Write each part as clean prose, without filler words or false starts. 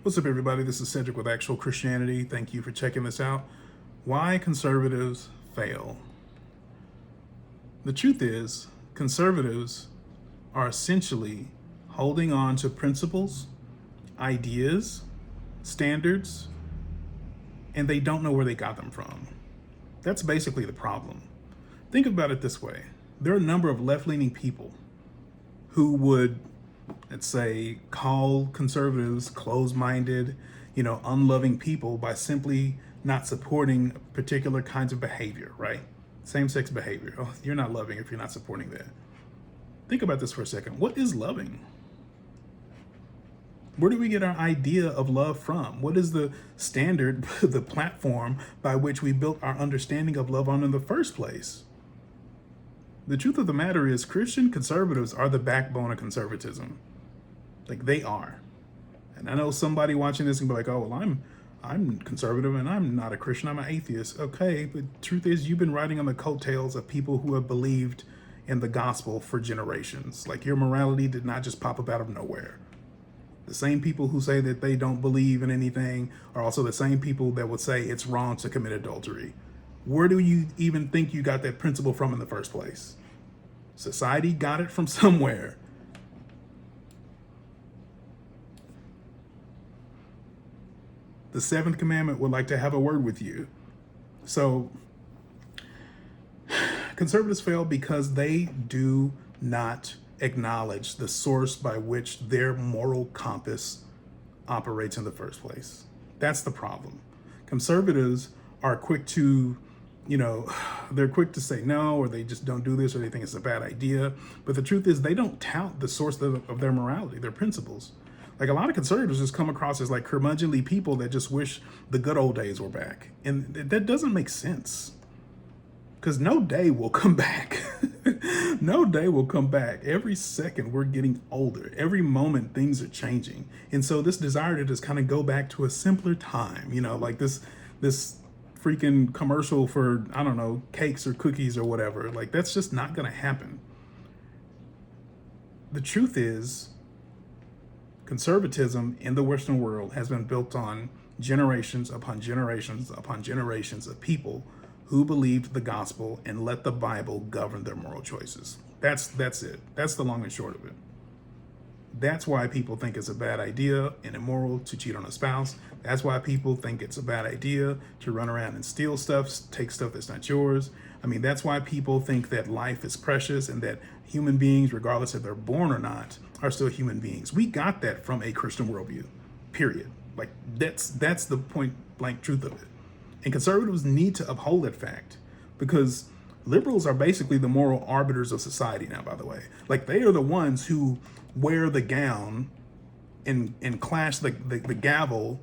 What's up, everybody? This is Cedric with Actual Christianity. Thank you for checking this out. Why conservatives fail. The truth is, conservatives are essentially holding on to principles, ideas, standards, and they don't know where they got them from. That's basically the problem. Think about it this way: there are a number of left leaning people who would, let's say, call conservatives closed minded, unloving people by simply not supporting particular kinds of behavior, right? Same sex behavior. Oh, you're not loving if you're not supporting that. Think about this for a second. What is loving? Where do we get our idea of love from? What is the standard, the platform by which we built our understanding of love on in the first place? The truth of the matter is, Christian conservatives are the backbone of conservatism. Like, they are. And I know somebody watching this and be like, "Oh, well, I'm conservative and I'm not a Christian. I'm an atheist." Okay, but truth is, you've been riding on the coattails of people who have believed in the gospel for generations. Like, your morality did not just pop up out of nowhere. The same people who say that they don't believe in anything are also the same people that would say it's wrong to commit adultery. Where do you even think you got that principle from in the first place? Society got it from somewhere. The seventh commandment would like to have a word with you. So, conservatives fail because they do not acknowledge the source by which their moral compass operates in the first place. That's the problem. Conservatives are quick to, they're quick to say no, or they just don't do this, or they think it's a bad idea. But the truth is, they don't tout the source of their morality, their principles. Like, a lot of conservatives just come across as like curmudgeonly people that just wish the good old days were back. And that doesn't make sense. Because no day will come back. No day will come back. Every second we're getting older. Every moment things are changing. And so this desire to just kind of go back to a simpler time, like this freaking commercial for, I don't know, cakes or cookies or whatever, like, that's just not going to happen. The truth is, conservatism in the Western world has been built on generations upon generations upon generations of people who believed the gospel and let the Bible govern their moral choices. That's it. That's the long and short of it. That's why people think it's a bad idea and immoral to cheat on a spouse. That's why people think it's a bad idea to run around and steal stuff, take stuff that's not yours. I mean, that's why people think that life is precious and that human beings, regardless if they're born or not, are still human beings. We got that from a Christian worldview, period. Like, that's the point blank truth of it. And conservatives need to uphold that fact, because liberals are basically the moral arbiters of society now, by the way. Like, they are the ones who wear the gown and clash the gavel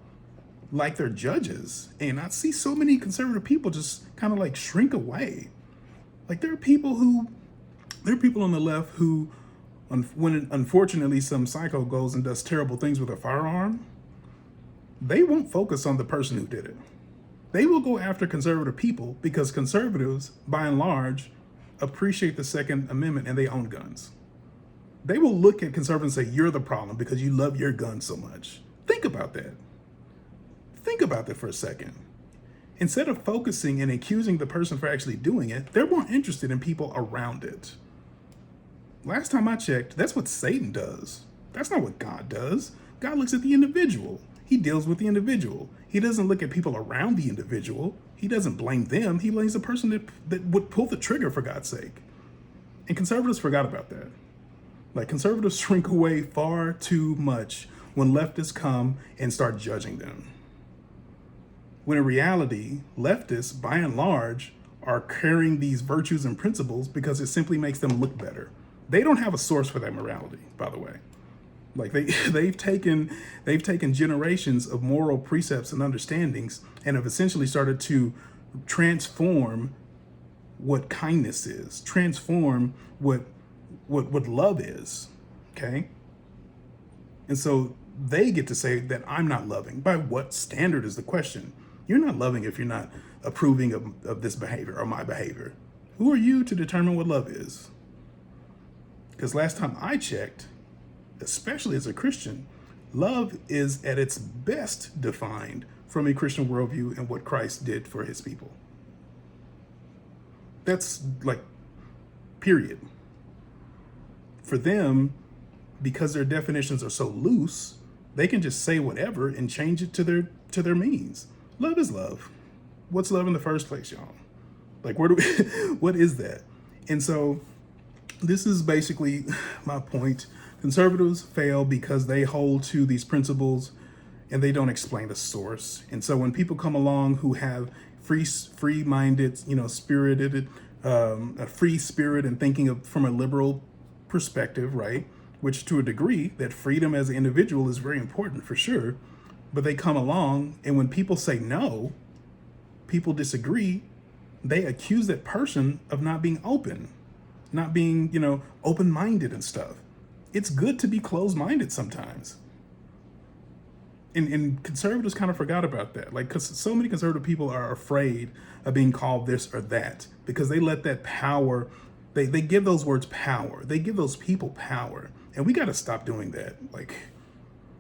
like they're judges. And I see so many conservative people just kind of like shrink away. Like, there are people on the left who, when unfortunately some psycho goes and does terrible things with a firearm, they won't focus on the person who did it. They will go after conservative people because conservatives, by and large, appreciate the Second Amendment and they own guns. They will look at conservatives and say, "You're the problem because you love your gun so much." Think about that. Think about that for a second. Instead of focusing and accusing the person for actually doing it, they're more interested in people around it. Last time I checked, that's what Satan does. That's not what God does. God looks at the individual. He deals with the individual. He doesn't look at people around the individual. He doesn't blame them. He blames the person that would pull the trigger, for God's sake. And conservatives forgot about that. Like, conservatives shrink away far too much when leftists come and start judging them. When in reality, leftists, by and large, are carrying these virtues and principles because it simply makes them look better. They don't have a source for their morality, by the way. Like, they've taken generations of moral precepts and understandings and have essentially started to transform what kindness is, transform what love is. Okay? And so they get to say that I'm not loving. By what standard is the question? You're not loving if you're not approving of this behavior or my behavior. Who are you to determine what love is? Because last time I checked, especially as a Christian, Love is at its best defined from a Christian worldview and what Christ did for his people. That's like, period. For them, because their definitions are so loose, they can just say whatever and change it to their means. Love is love. What's love in the first place, y'all? Like, where do we, what is that? And so this is basically my point. Conservatives fail because they hold to these principles and they don't explain the source. And so when people come along who have free-minded, spirited, a free spirit and thinking of from a liberal perspective, right? Which to a degree, that freedom as an individual is very important for sure. But they come along and when people say no, people disagree, they accuse that person of not being open, not being, open-minded and stuff. It's good to be closed-minded sometimes. And conservatives kind of forgot about that. Like, because so many conservative people are afraid of being called this or that because they let that power, they give those words power. They give those people power. And we got to stop doing that. Like,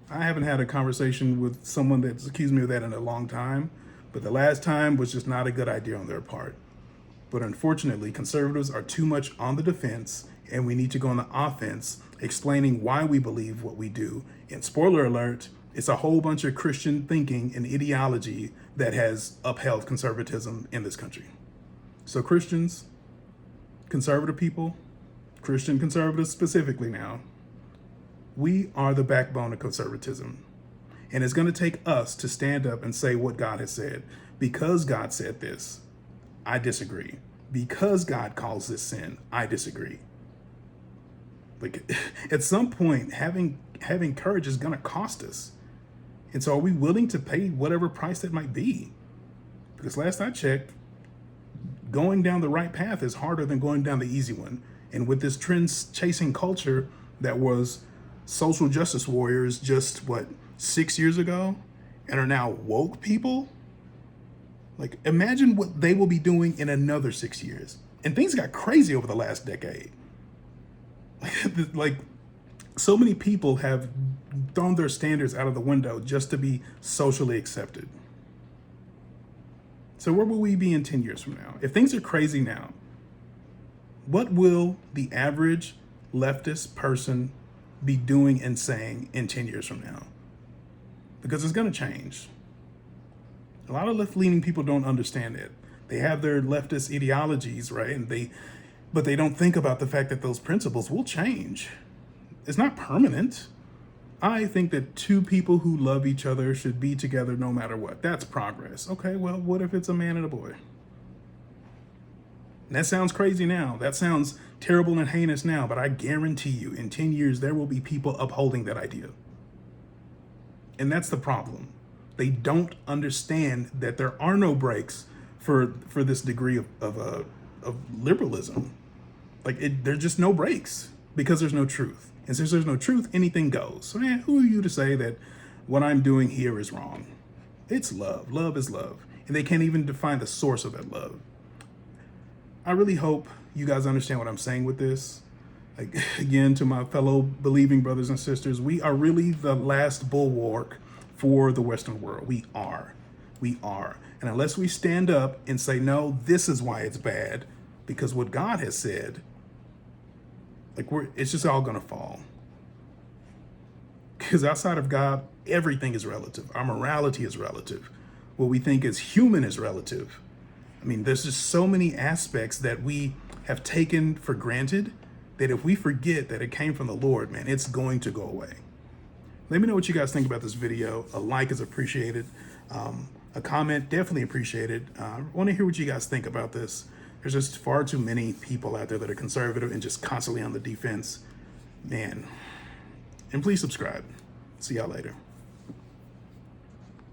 I haven't had a conversation with someone that's accused me of that in a long time, but the last time was just not a good idea on their part. But unfortunately, conservatives are too much on the defense, and we need to go on the offense, explaining why we believe what we do. And spoiler alert, it's a whole bunch of Christian thinking and ideology that has upheld conservatism in this country. So Christians, conservative people, Christian conservatives specifically now, we are the backbone of conservatism. And it's going to take us to stand up and say what God has said. Because God said this, I disagree. Because God calls this sin, I disagree. Like, at some point, having courage is going to cost us. And so are we willing to pay whatever price that might be? Because last I checked, going down the right path is harder than going down the easy one. And with this trend-chasing culture that was social justice warriors just, 6 years ago, and are now woke people? Like, imagine what they will be doing in another 6 years. And things got crazy over the last decade. Like, so many people have thrown their standards out of the window just to be socially accepted. So where will we be in 10 years from now? If things are crazy now, what will the average leftist person be doing and saying in 10 years from now? Because it's going to change. A lot of left-leaning people don't understand it. They have their leftist ideologies, right? But they don't think about the fact that those principles will change. It's not permanent. I think that two people who love each other should be together no matter what. That's progress. Okay, well, what if it's a man and a boy? And that sounds crazy now. That sounds terrible and heinous now, but I guarantee you in 10 years, there will be people upholding that idea. And that's the problem. They don't understand that there are no breaks for this degree of liberalism. Like, there's just no breaks because there's no truth. And since there's no truth, anything goes. So, man, who are you to say that what I'm doing here is wrong? It's love. Love is love. And they can't even define the source of that love. I really hope you guys understand what I'm saying with this. Like, again, to my fellow believing brothers and sisters, we are really the last bulwark for the Western world. We are. And unless we stand up and say, no, this is why it's bad, because what God has said, like, it's just all going to fall. Because outside of God, everything is relative. Our morality is relative. What we think is human is relative. I mean, there's just so many aspects that we have taken for granted that if we forget that it came from the Lord, man, it's going to go away. Let me know what you guys think about this video. A like is appreciated. A comment, definitely appreciated. I want to hear what you guys think about this. There's just far too many people out there that are conservative and just constantly on the defense. Man. And please subscribe. See y'all later.